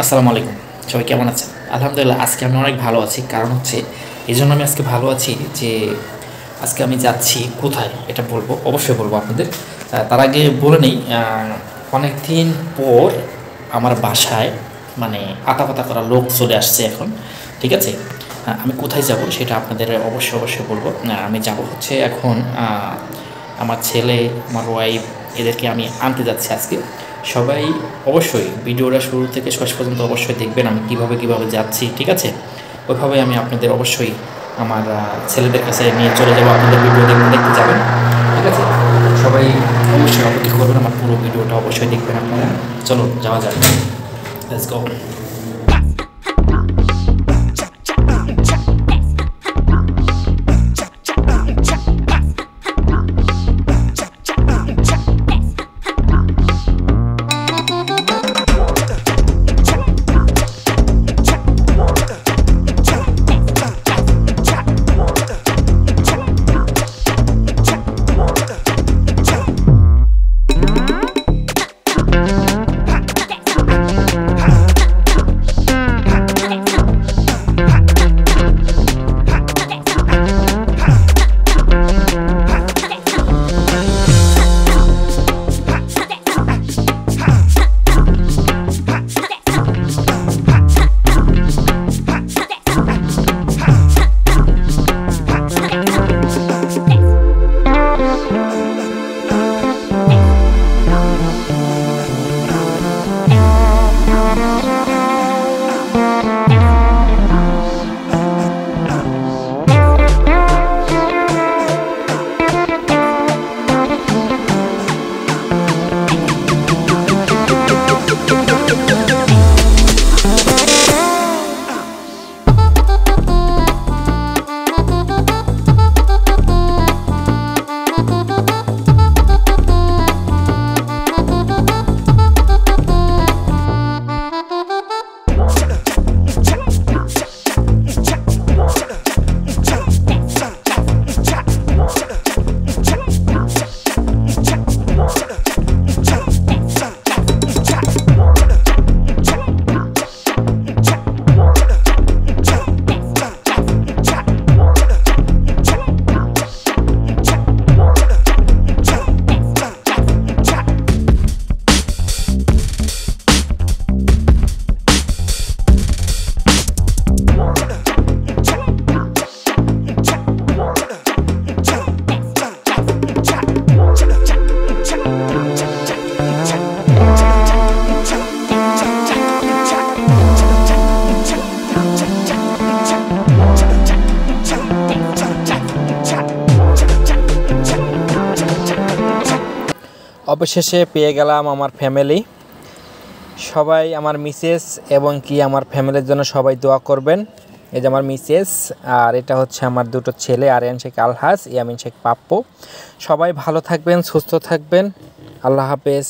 আসসালামু আলাইকুম। সবাই কেমন আছেন? আলহামদুলিল্লাহ আজকে আমি অনেক ভালো আছি। কারণ হচ্ছে এইজন্য আমি আজকে ভালো আছি যে আজকে আমি যাচ্ছি কোথায় এটা বলবো, অবশ্যই বলবো আপনাদের। তার আগে বলে নেই, অনেক দিন পর আমার বাসায় মানে আতাপাতা করা লোক চলে আসছে এখন। ঠিক আছে? আমি কোথায় যাব সেটা আপনাদের অবশ্যই বলবো। আমি যাব হচ্ছে এখন আমার ছেলে, আমার ওয়াইফ এদেরকে আমি আনতে যাচ্ছি আজকে। সবাই অবশ্যই ভিডিওটা শুরু থেকে শেষ পর্যন্ত অবশ্যই দেখবেন আমি কীভাবে যাচ্ছি। ঠিক আছে? ওইভাবে আমি আপনাদের অবশ্যই আমার ছেলেদের কাছে নিয়ে চলে যাবো, আপনাদের ভিডিও দেখতে যাবেন। ঠিক আছে? সবাই অবশ্যই অপেক্ষা করবেন, আমার পুরো ভিডিওটা অবশ্যই দেখবেন আপনারা। চলো যাওয়া যাক, লেটস গো। অবশেষে পেয়ে গেলাম আমার ফ্যামিলি। সবাই আমার মিসেস এবং কি আমার ফ্যামিলির জন্য সবাই দোয়া করবেন। এই যে আমার মিসেস, আর এটা হচ্ছে আমার দুটো ছেলে, আরিয়ান শেখ আলহাজ, ইয়ামিন শেখ পাপ্পু। সবাই ভালো থাকবেন, সুস্থ থাকবেন। আল্লাহ হাফেজ।